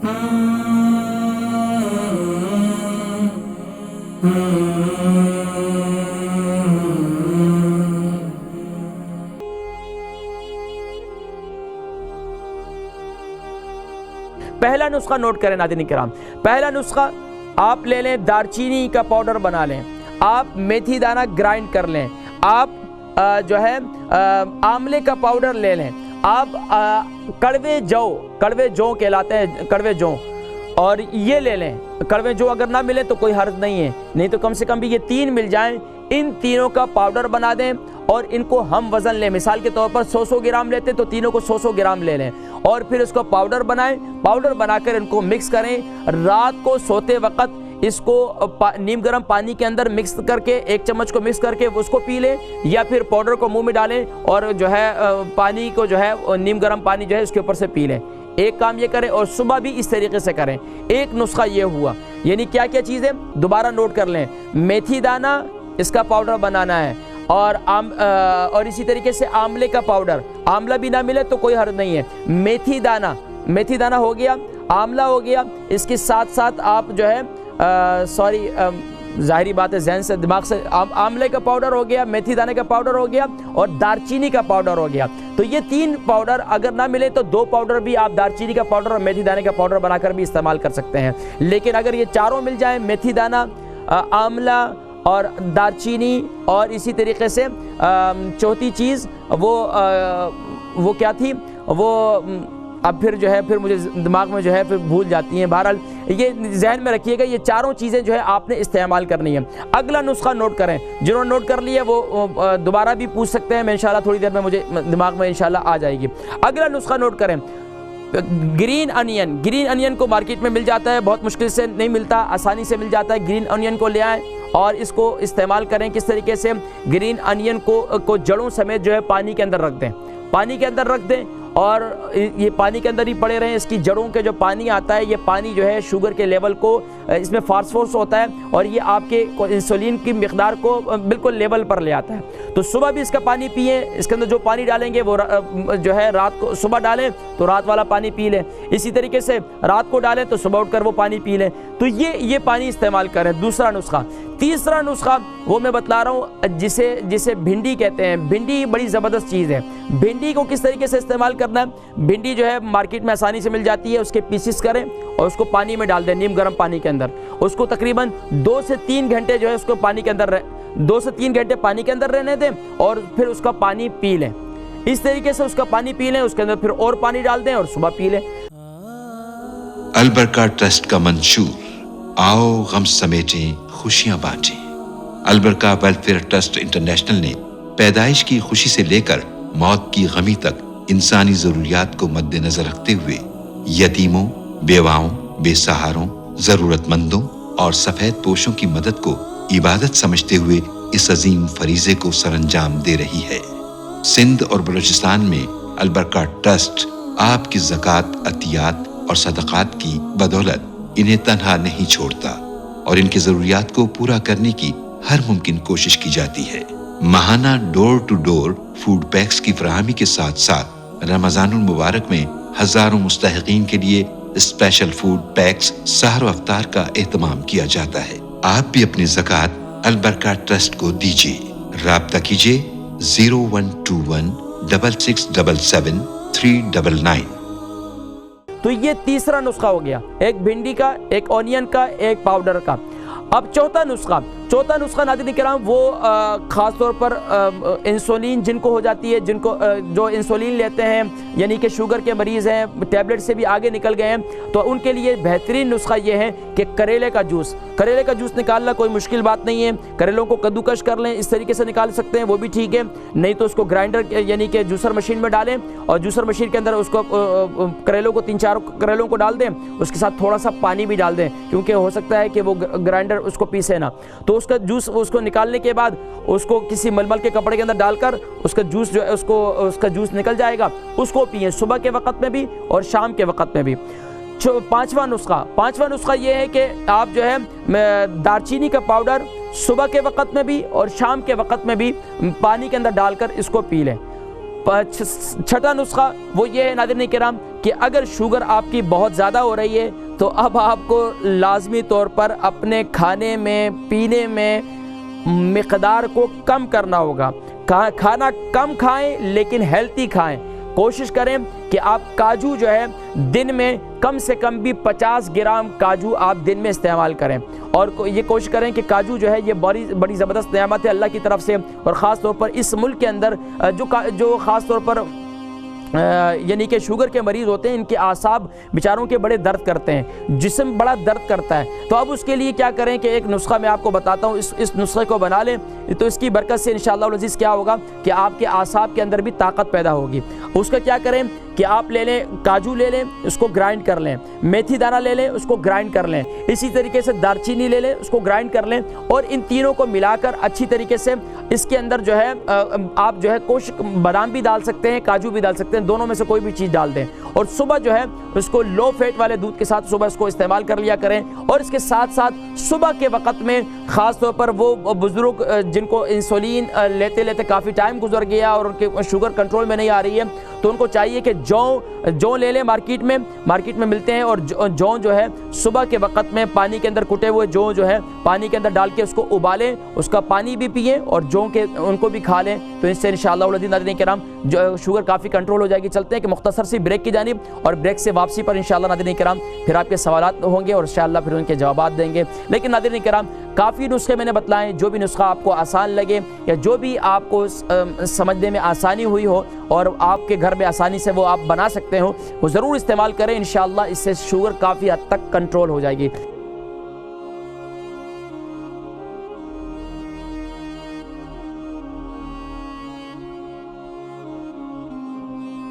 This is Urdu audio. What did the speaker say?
پہلا نسخہ نوٹ کریں ناظرین کرام، پہلا نسخہ آپ لے لیں دارچینی کا پاؤڈر بنا لیں، آپ میتھی دانہ گرائنڈ کر لیں، آپ جو ہے آملے کا پاؤڈر لے لیں، آپ کڑوے جو کہلاتے ہیں کڑوے جو، اور یہ لے لیں۔ کڑوے جو اگر نہ ملے تو کوئی حرج نہیں ہے، نہیں تو کم سے کم بھی یہ 3 مل جائیں، ان تینوں کا پاؤڈر بنا دیں اور ان کو ہم وزن لیں۔ مثال کے طور پر 100 گرام لیتے تو تینوں کو 100 گرام لے لیں اور پھر اس کو پاؤڈر بنائیں، پاؤڈر بنا کر ان کو مکس کریں۔ رات کو سوتے وقت اس کو نیم گرم پانی کے اندر مکس کر کے 1 چمچ کو مکس کر کے اس کو پی لیں، یا پھر پاؤڈر کو منہ میں ڈالیں اور جو ہے پانی کو جو ہے نیم گرم پانی جو ہے اس کے اوپر سے پی لیں۔ ایک کام یہ کریں اور صبح بھی اس طریقے سے کریں۔ ایک نسخہ یہ ہوا، یعنی کیا کیا چیزیں دوبارہ نوٹ کر لیں۔ میتھی دانہ اس کا پاؤڈر بنانا ہے، اور اسی طریقے سے آملے کا پاؤڈر، آملہ بھی نہ ملے تو کوئی حرج نہیں ہے۔ میتھی دانہ ہو گیا، آملہ ہو گیا، اس کے ساتھ ساتھ آپ جو ہے ظاہری بات ہے ذہن سے دماغ سے، آملے کا پاؤڈر ہو گیا، میتھی دانے کا پاؤڈر ہو گیا اور دارچینی کا پاؤڈر ہو گیا۔ تو یہ 3 پاؤڈر اگر نہ ملے تو 2 پاؤڈر بھی آپ دارچینی کا پاؤڈر اور میتھی دانے کا پاؤڈر بنا کر بھی استعمال کر سکتے ہیں۔ لیکن اگر یہ چاروں مل جائیں، میتھی دانہ، آملہ اور دارچینی، اور اسی طریقے سے چوتھی چیز وہ کیا تھی، وہ اب پھر جو ہے پھر مجھے دماغ میں جو ہے پھر بھول جاتی ہیں۔ بہرحال یہ ذہن میں رکھیے گا، یہ چاروں چیزیں جو ہے آپ نے استعمال کرنی ہے۔ اگلا نسخہ نوٹ کریں، جنہوں نے نوٹ کر لیا وہ دوبارہ بھی پوچھ سکتے ہیں، میں انشاءاللہ تھوڑی دیر میں مجھے دماغ میں انشاءاللہ آ جائے گی۔ اگلا نسخہ نوٹ کریں، گرین انین کو مارکیٹ میں مل جاتا ہے، بہت مشکل سے نہیں ملتا، آسانی سے مل جاتا ہے۔ گرین انین کو لے آئیں اور اس کو استعمال کریں۔ کس طریقے سے؟ گرین انین کو جڑوں سمیت جو ہے پانی کے اندر رکھ دیں اور یہ پانی کے اندر ہی پڑے رہیں۔ اس کی جڑوں کے جو پانی آتا ہے، یہ پانی جو ہے شوگر کے لیول کو، اس میں فاسفورس ہوتا ہے اور یہ آپ کے انسولین کی مقدار کو بالکل لیول پر لے آتا ہے۔ تو صبح بھی اس کا پانی پئیں، اس کے اندر جو پانی ڈالیں گے وہ جو ہے رات کو، صبح ڈالیں تو رات والا پانی پی لیں، اسی طریقے سے رات کو ڈالیں تو صبح اٹھ کر وہ پانی پی لیں۔ تو یہ پانی استعمال کریں، دوسرا نسخہ۔ تیسرا نسخہ وہ میں بتلا رہا ہوں، جسے بھنڈی کہتے ہیں۔ بھنڈی بڑی زبردست چیز ہے۔ بھنڈی کو کس طریقے سے استعمال کرنا ہے؟ بھنڈی جو ہے مارکیٹ میں آسانی سے مل جاتی ہے، اس کے پیسز کریں اور اس کو پانی میں ڈال دیں، نیم گرم پانی کے اندر۔ اس کو تقریباً 2 سے 3 گھنٹے جو ہے اس کو پانی کے اندر 2 سے 3 گھنٹے پانی کے اندر رہنے دیں اور پھر اس کا پانی پی لیں۔ اس طریقے سے اس کا پانی پی لیں، اس کے اندر پھر اور پانی ڈال دیں اور صبح پی لیں۔ البرکہ ٹرسٹ کا منشور، آؤ غم سمیٹیں خوشیاں بانٹیں۔ البرکہ ویلفیئر ٹرسٹ انٹرنیشنل نے پیدائش کی خوشی سے لے کر موت کی غمی تک انسانی ضروریات کو مد نظر رکھتے ہوئے یتیموں، بیواؤں، بے سہاروں، ضرورت مندوں اور سفید پوشوں کی مدد کو عبادت سمجھتے ہوئے اس عظیم فریضے کو سر انجام دے رہی ہے۔ سندھ اور بلوچستان میں البرکہ ٹرسٹ آپ کی زکوٰۃ، عطیات اور صدقات کی بدولت انہیں تنہا نہیں چھوڑتا اور ان کی ضروریات کو پورا کرنے کی ہر ممکن کوشش کی جاتی ہے۔ ماہانہ ڈور ٹو ڈور فوڈ پیکس کی فراہمی کے ساتھ ساتھ رمضان المبارک میں ہزاروں مستحقین کے لیے اسپیشل فوڈ پیکس سحر و افطار کا اہتمام کیا جاتا ہے۔ آپ بھی اپنی زکوٰۃ البرکہ ٹرسٹ کو دیجیے۔ رابطہ کیجیے 0121 6677 399۔ تو یہ تیسرا نسخہ ہو گیا، ایک بھنڈی کا، ایک اونین کا، ایک پاؤڈر کا۔ اب چوتھا نسخہ ناظرین کرام، وہ خاص طور پر انسولین جن کو ہو جاتی ہے، جو انسولین لیتے ہیں، یعنی کہ شوگر کے مریض ہیں، ٹیبلٹ سے بھی آگے نکل گئے ہیں، تو ان کے لیے بہترین نسخہ یہ ہے کہ کریلے کا جوس نکالنا کوئی مشکل بات نہیں ہے۔ کریلوں کو کدوکش کر لیں، اس طریقے سے نکال سکتے ہیں، وہ بھی ٹھیک ہے، نہیں تو اس کو گرائنڈر یعنی کہ جوسر مشین میں ڈالیں اور جوسر مشین کے اندر اس کو کریلوں کو 3-4 کریلوں کو ڈال دیں، اس کے ساتھ تھوڑا سا پانی بھی ڈال دیں، کیونکہ ہو سکتا ہے کہ وہ گرائنڈر اس کو پیسے نا۔ تو اس کا جوس، اس کو نکالنے کے بعد اس کو کسی ململ کے کپڑے کے اندر ڈال کر اس کا جوس جو ہے اس کا جوس نکل جائے گا، اس کو پئیں صبح کے وقت میں بھی اور شام کے وقت میں بھی۔ پانچواں نسخہ یہ ہے کہ آپ جو ہے دارچینی کا پاؤڈر صبح کے وقت میں بھی اور شام کے وقت میں بھی پانی کے اندر ڈال کر اس کو پی لیں۔ چھٹا نسخہ وہ یہ ہے ناظرین کرام کہ اگر شوگر آپ کی بہت زیادہ ہو رہی ہے تو اب آپ کو لازمی طور پر اپنے کھانے میں پینے میں مقدار کو کم کرنا ہوگا. کھانا کم کھائیں لیکن ہیلتھی کھائیں. کوشش کریں کہ آپ کاجو جو ہے دن میں کم سے کم بھی 50 گرام کاجو آپ دن میں استعمال کریں, اور یہ کوشش کریں کہ کاجو جو ہے یہ بڑی زبردست نعمت ہے اللہ کی طرف سے, اور خاص طور پر اس ملک کے اندر جو خاص طور پر یعنی کہ شوگر کے مریض ہوتے ہیں, ان کے اعصاب بیچاروں کے بڑے درد کرتے ہیں, جسم بڑا درد کرتا ہے. تو اب اس کے لیے کیا کریں کہ ایک نسخہ میں آپ کو بتاتا ہوں, اس نسخے کو بنا لیں تو اس کی برکت سے انشاءاللہ العزیز کیا ہوگا کہ آپ کے اعصاب کے اندر بھی طاقت پیدا ہوگی. اس کا کیا کریں کہ آپ لے لیں کاجو لے لیں, اس کو گرائنڈ کر لیں, میتھی دانہ لے لیں, اس کو گرائنڈ کر لیں, اسی طریقے سے دارچینی لے لیں, اس کو گرائنڈ کر لیں, اور ان تینوں کو ملا کر اچھی طریقے سے اس کے اندر جو ہے آپ جو ہے بادام بھی ڈال سکتے ہیں, کاجو بھی ڈال سکتے ہیں, دونوں میں سے کوئی بھی چیز ڈال دیں, اور صبح جو ہے اس کو لو فیٹ والے دودھ کے ساتھ صبح اس کو استعمال کر لیا کریں. اور اس کے ساتھ ساتھ صبح کے وقت میں خاص طور پر وہ بزرگ جن کو انسولین لیتے لیتے کافی ٹائم گزر گیا اور ان کے شوگر کنٹرول میں نہیں آ رہی ہے, تو ان کو چاہیے کہ جو لے لیں مارکیٹ میں ملتے ہیں, اور جو جو ہے صبح کے وقت میں پانی کے اندر کٹے ہوئے جو ہے پانی کے اندر ڈال کے اس کو ابالیں, اس کا پانی بھی پئیں اور ان کو بھی کھا لیں. تو اس سے انشاءاللہ العزیز ناظرین کرام شوگر کافی کنٹرول ہو جائے گی. چلتے ہیں کہ مختصر سی بریک کی جانب, اور بریک سے واپسی پر انشاءاللہ ناظرین کرام پھر آپ کے سوالات ہوں گے اور انشاءاللہ پھر ان کے جوابات دیں گے. لیکن ناظرین کرام کافی نسخے میں نے بتلائیں, جو بھی نسخہ آپ کو آسان لگے یا جو بھی آپ کو سمجھنے میں آسانی ہوئی ہو اور آپ کے گھر میں آسانی سے وہ آپ بنا سکتے ہو, وہ ضرور استعمال کریں. انشاءاللہ اس سے شوگر کافی حد تک کنٹرول ہو جائے گی.